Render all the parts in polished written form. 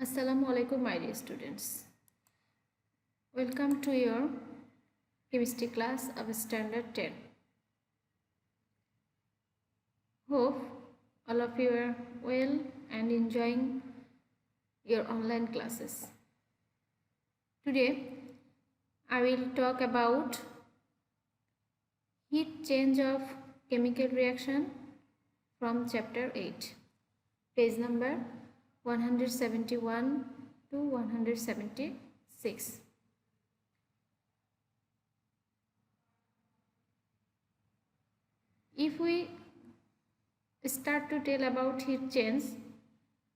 Assalamu alaikum, my dear students. Welcome to your chemistry class of standard 10. Hope all of you are well and enjoying your online classes. Today I will talk about heat change of chemical reaction from chapter 8, page number 171 to 176. If we start to tell about heat change,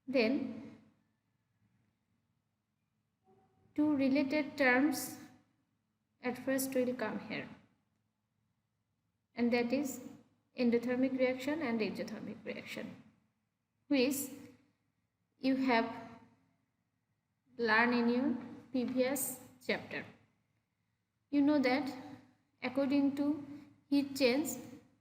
then two related terms at first will come here, and that is endothermic reaction and exothermic reaction, which you have learned in your previous chapter. You know that according to heat change,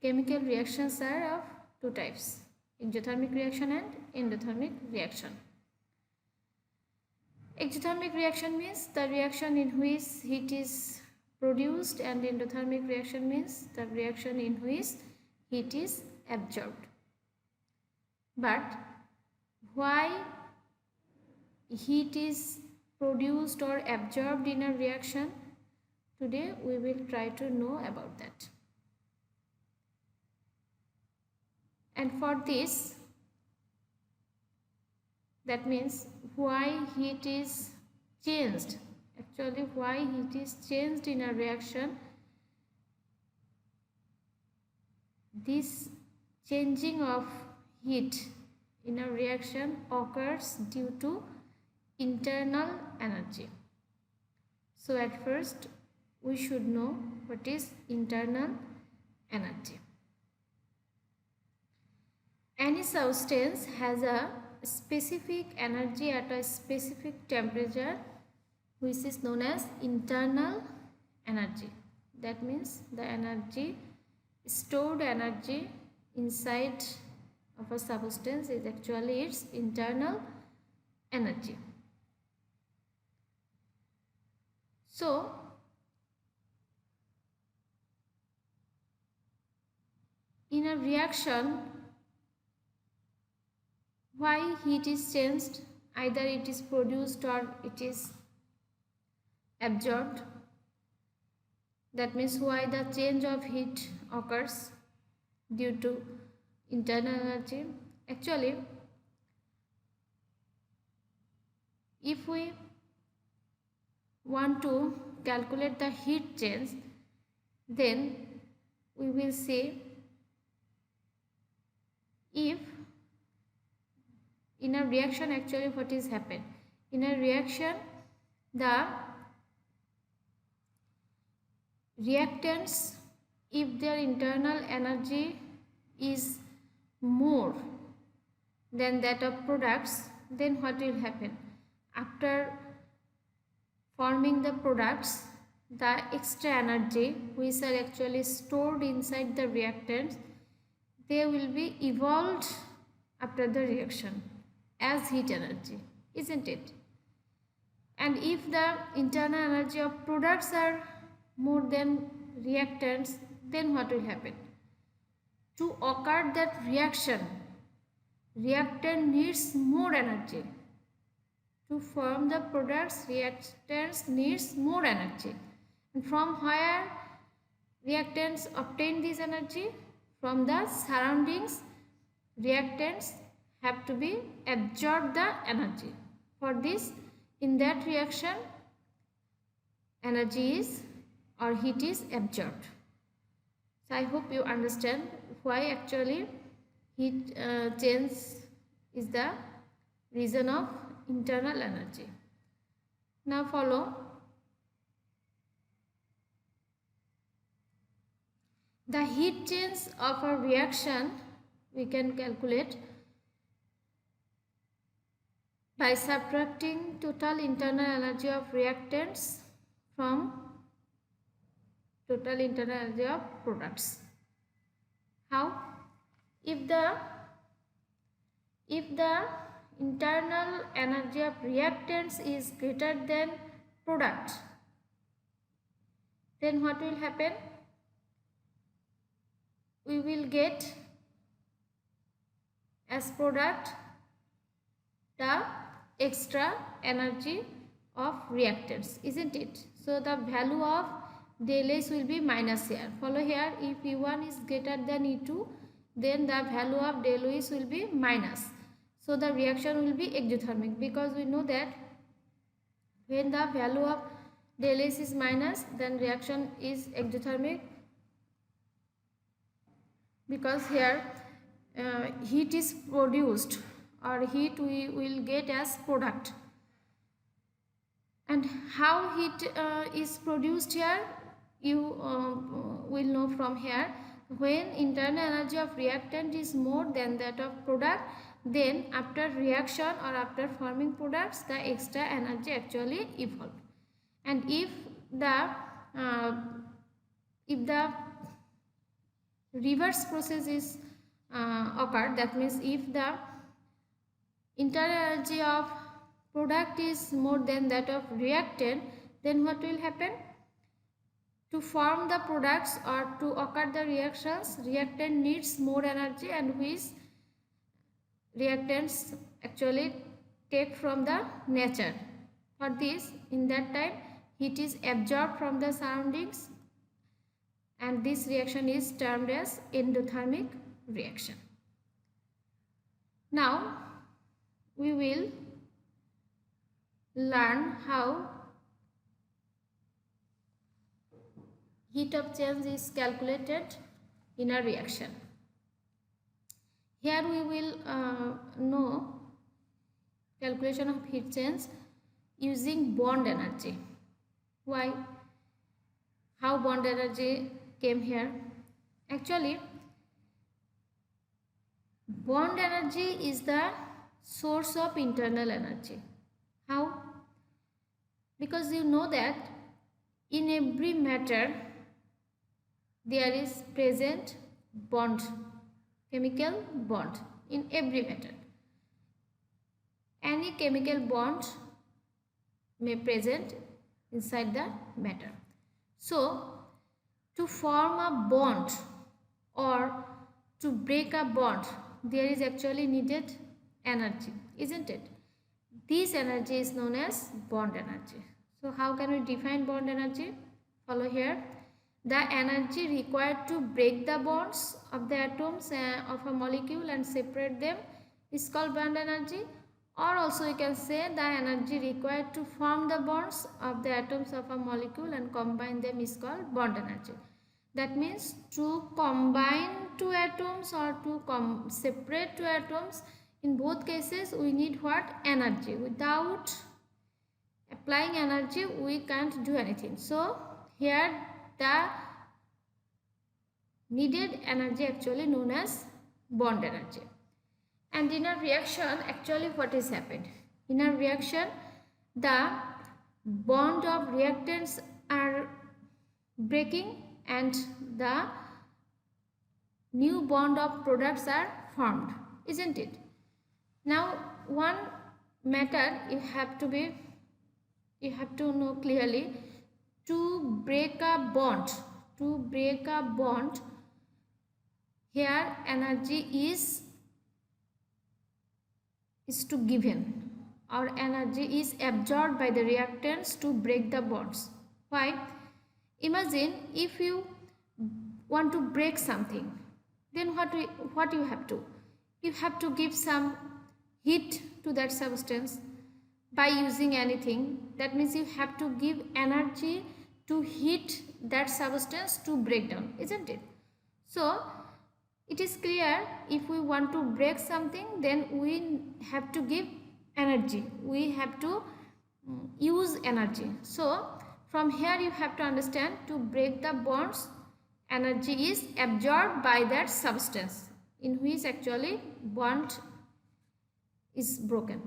chemical reactions are of two types: exothermic reaction and endothermic reaction. Exothermic reaction means the reaction in which heat is produced, and endothermic reaction means the reaction in which heat is absorbed. But why heat is produced or absorbed in a reaction? Today we will try to know about that. And for this, that means why heat is changed. Actually, why heat is changed in a reaction. This changing of heat in a reaction occurs due to internal energy. So at first we should know what is internal energy. Any substance has a specific energy at a specific temperature, which is known as internal energy. That means the energy, stored energy inside of a substance is actually its internal energy. So in a reaction, why heat is changed? Either it is produced or it is absorbed. That means why the change of heat occurs due to internal energy. Actually, if we want to calculate the heat change, then we will say if in a reaction, actually what is happened in a reaction, the reactants, if their internal energy is more than that of products, then what will happen? After forming the products, the extra energy which are actually stored inside the reactants, they will be evolved after the reaction as heat energy, isn't it? And if the internal energy of products are more than reactants, then what will happen? To occur that reaction, reactant needs more energy. To form the products, reactants needs more energy. And from where reactants obtain this energy? From the surroundings. Reactants have to be absorb the energy. For this, in that reaction, energy is or heat is absorbed. So I hope you understand why actually heat change is the reason of internal energy. Now follow the heat change of a reaction. We can calculate by subtracting total internal energy of reactants from total internal energy of products. How? If the internal energy of reactants is greater than product, then what will happen? We will get as product the extra energy of reactants, isn't it? So the value of del S will be minus here. Follow here, if E1 is greater than E2, then the value of del S will be minus. So the reaction will be exothermic, because we know that when the value of del S is minus, then reaction is exothermic, because here heat is produced, or heat we will get as product. And how heat is produced here, you will know from here. When internal energy of reactant is more than that of product, then after reaction or after forming products, the extra energy actually evolved. And if the reverse process is occurred, that means if the internal energy of product is more than that of reactant, then what will happen? To form the products or to occur the reactions, reactant needs more energy, and which reactants actually take from the nature. For this, in that time, heat is absorbed from the surroundings, and this reaction is termed as endothermic reaction. Now we will learn how heat of change is calculated in a reaction. Here we will know calculation of heat change using bond energy. Why? How bond energy came here? Actually, bond energy is the source of internal energy. How? Because you know that in every matter there is present bond, chemical bond in every matter. Any chemical bond may present inside the matter. So to form a bond or to break a bond, there is actually needed energy, isn't it? This energy is known as bond energy. So how can we define bond energy? Follow here. The energy required to break the bonds of the atoms of a molecule and separate them is called bond energy, or also you can say the energy required to form the bonds of the atoms of a molecule and combine them is called bond energy. That means to combine two atoms or to separate two atoms, in both cases we need what? Energy. Without applying energy we can't do anything. So here the needed energy actually known as bond energy. And in a reaction, actually what is happened? In a reaction, the bond of reactants are breaking and the new bond of products are formed, isn't it? Now one matter you have to know clearly. To break a bond, here energy is to given, or energy is absorbed by the reactants to break the bonds. Why? Imagine if you want to break something, then what you have to? You have to give some heat to that substance by using anything. That means you have to give energy to heat that substance to break down, isn't it? So it is clear, if we want to break something, then we have to give energy, we have to use energy. So from here you have to understand, to break the bonds, energy is absorbed by that substance in which actually bond is broken.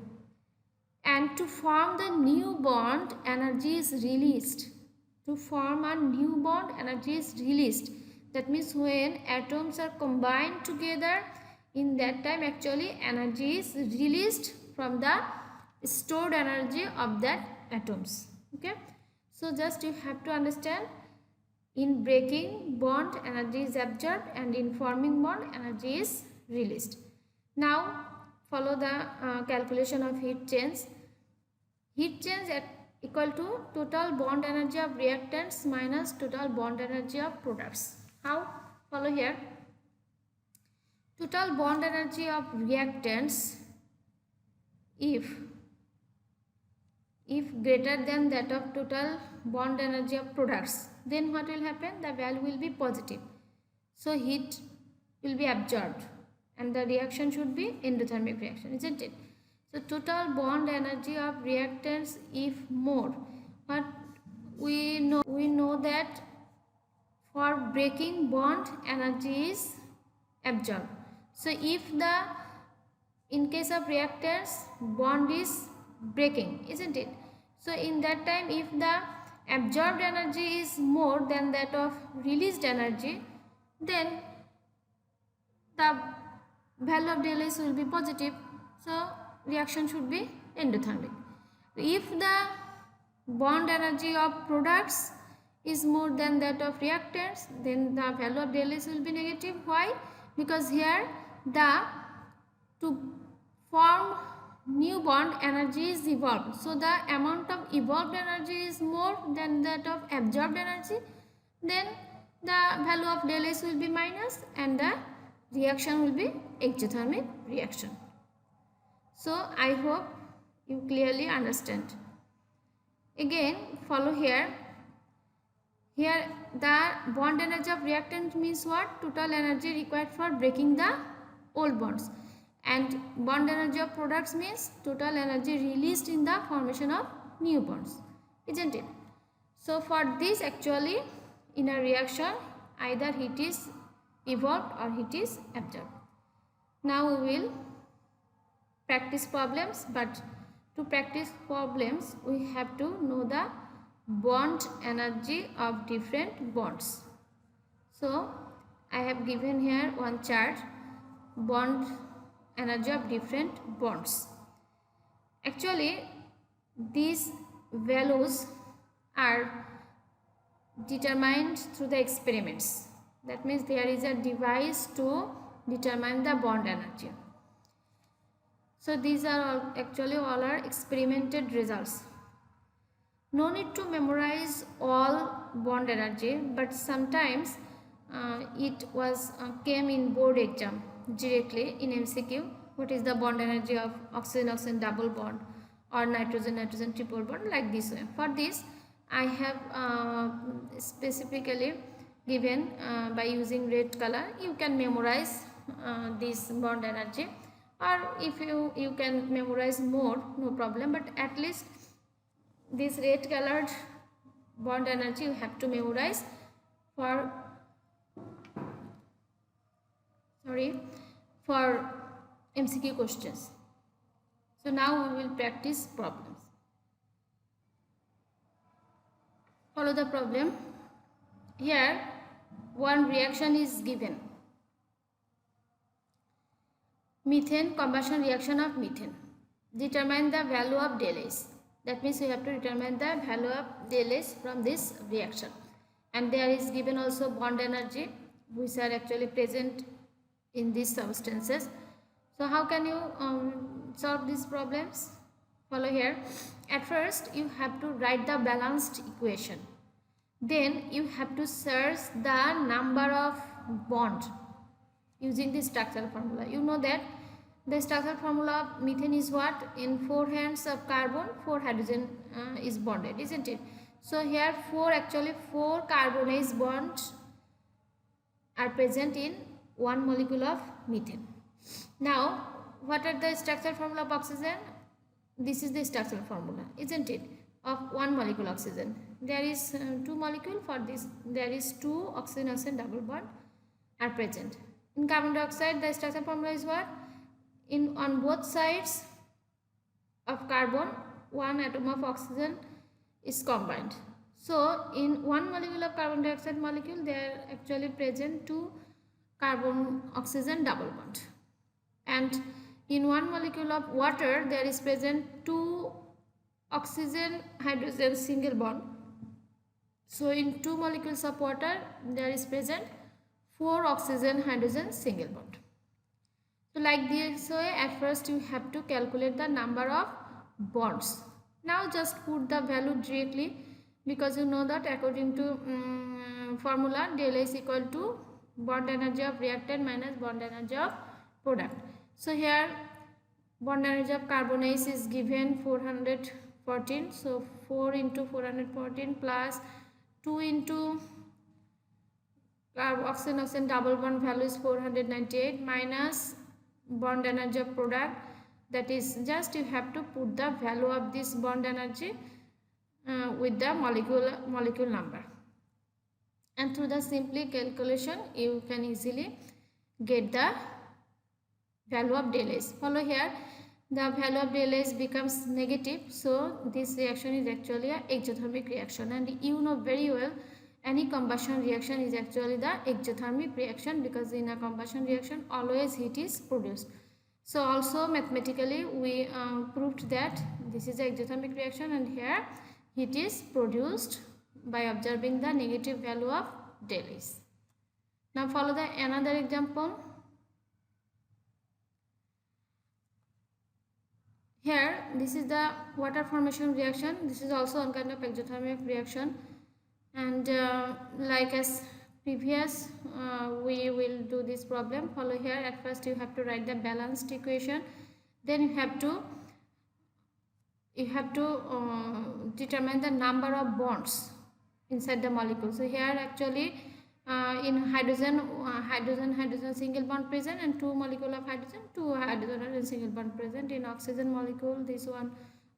And to form the new bond, energy is released. To form a new bond, energy is released. That means when atoms are combined together, in that time actually energy is released from the stored energy of that atoms. Okay, so just you have to understand, in breaking bond energy is absorbed and in forming bond energy is released. Now follow the calculation of heat change. Heat change at equal to total bond energy of reactants minus total bond energy of products. How? Follow here. Total bond energy of reactants, if greater than that of total bond energy of products, then what will happen? The value will be positive. So heat will be absorbed and the reaction should be endothermic reaction, isn't it? So total bond energy of reactants if more, but we know that for breaking bond energy is absorbed. So if in case of reactants bond is breaking, isn't it? So in that time, if the absorbed energy is more than that of released energy, then the value of del S will be positive. So reaction should be endothermic. If the bond energy of products is more than that of reactants, then the value of del S will be negative. Why? Because here to form new bond energy is evolved. So the amount of evolved energy is more than that of absorbed energy. Then the value of del S will be minus and the reaction will be exothermic reaction. So I hope you clearly understand. Again follow here. Here the bond energy of reactant means what? Total energy required for breaking the old bonds. And bond energy of products means total energy released in the formation of new bonds, isn't it? So for this, actually in a reaction either heat is evolved or heat is absorbed. Now we will practice problems, but to practice problems we have to know the bond energy of different bonds. So I have given here one chart, bond energy of different bonds. Actually these values are determined through the experiments. That means there is a device to determine the bond energy. So these are all our experimented results. No need to memorize all bond energy, but sometimes it was came in board exam directly in MCQ. What is the bond energy of oxygen-oxygen double bond or nitrogen-nitrogen triple bond, like this way. For this I have specifically given by using red color. You can memorize this bond energy, or if you can memorize more, no problem, but at least this red colored bond energy you have to memorize for MCQ questions. So now we will practice problems. Follow the problem. Here one reaction is given, methane, combustion reaction of methane. Determine the value of del S. That means you have to determine the value of del S from this reaction. And there is given also bond energy which are actually present in these substances. So how can you solve these problems? Follow here. At first you have to write the balanced equation. Then you have to search the number of bonds using the structural formula. You know that the structural formula of methane is what? In 4 hands of carbon, 4 hydrogen is bonded, isn't it? So here 4 carbonase bonds are present in one molecule of methane. Now what are the structural formula of oxygen? This is the structural formula, isn't it? Of one molecule oxygen. There is 2 molecule. For this there is 2 oxygen-oxygen double bond are present. In carbon dioxide the structural formula is what? On both sides of carbon 1 atom of oxygen is combined. So in one molecule of carbon dioxide molecule there are actually present 2 carbon oxygen double bond. And in one molecule of water there is present 2 oxygen hydrogen single bond. So in 2 molecules of water there is present 4 oxygen hydrogen single bond. So like this way, at first you have to calculate the number of bonds. Now just put the value directly, because you know that according to formula del is equal to bond energy of reactant minus bond energy of product. So here bond energy of carbonase is given 414. So 4 into 414 plus 2 into oxygen double bond value is 498 minus bond energy of product, that is just you have to put the value of this bond energy with the molecule number, and through the simply calculation you can easily get the value of del S. Follow here, the value of del S becomes negative, so this reaction is actually a exothermic reaction, and you know very well any combustion reaction is actually the exothermic reaction, because in a combustion reaction always heat is produced. So also mathematically we proved that this is an exothermic reaction, and here heat is produced by observing the negative value of del S. Now follow the another example. Here this is the water formation reaction. This is also one kind of exothermic reaction, and like as previous we will do this problem. Follow here, at first you have to write the balanced equation, then you have to determine the number of bonds inside the molecule. So here actually in hydrogen single bond present, and 2 molecule of hydrogen, 2 hydrogen single bond present. In oxygen molecule this one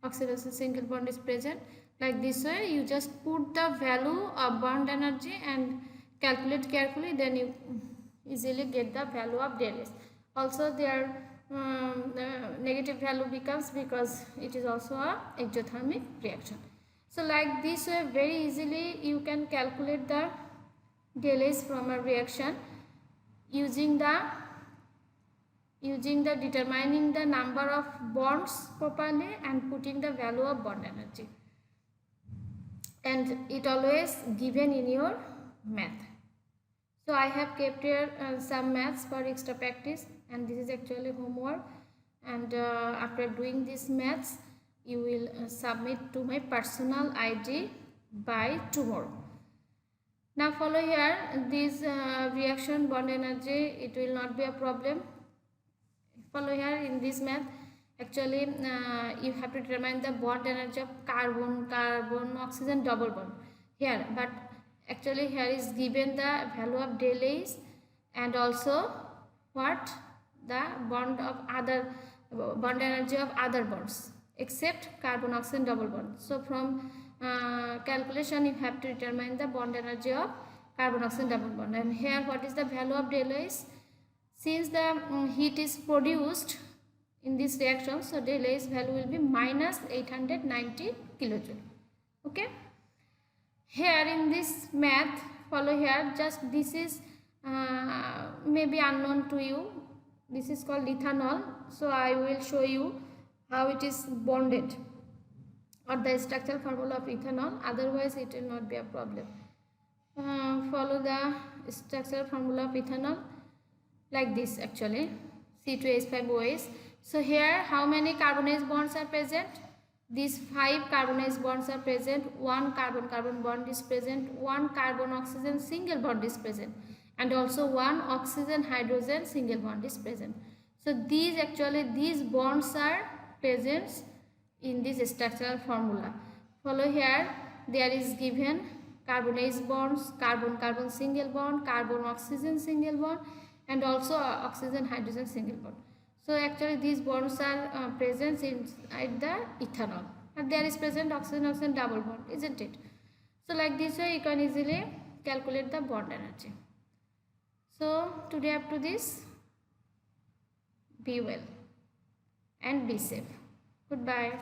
oxygen single bond is present. Like this way you just put the value of bond energy and calculate carefully, then you easily get the value of del S. Also their negative value becomes, because it is also a exothermic reaction. So like this way very easily you can calculate the del S from a reaction using the determining the number of bonds properly and putting the value of bond energy, and it always given in your math. So I have kept here some maths for extra practice, and this is actually homework, and after doing this maths you will submit to my personal ID by tomorrow. Now follow here, this reaction bond energy, it will not be a problem. Follow here, in this math actually you have to determine the bond energy of carbon oxygen double bond here, but actually here is given the value of del S and also what the bond energy of other bonds except carbon oxygen double bond. So from calculation you have to determine the bond energy of carbon oxygen double bond, and here what is the value of del S? Since the heat is produced in this reaction, so del S value will be minus 890 kilojoule. Okay, here in this math, follow here, just this is maybe unknown to you, this is called ethanol. So I will show you how it is bonded or the structural formula of ethanol, otherwise it will not be a problem. Follow the structural formula of ethanol like this actually, C2H5OH. So here how many carbonase bonds are present? These 5 carbonase bonds are present, 1 carbon-carbon bond is present, 1 carbon-oxygen single bond is present, and also 1 oxygen-hydrogen single bond is present. So these bonds are present in this structural formula. Follow here, there is given carbonase bonds, carbon-carbon single bond, carbon-oxygen single bond, and also oxygen-hydrogen single bond. So actually these bonds are present inside the ethanol, and there is present oxygen-oxygen double bond, isn't it? So like this way you can easily calculate the bond energy. So today up to this, be well and be safe. Goodbye.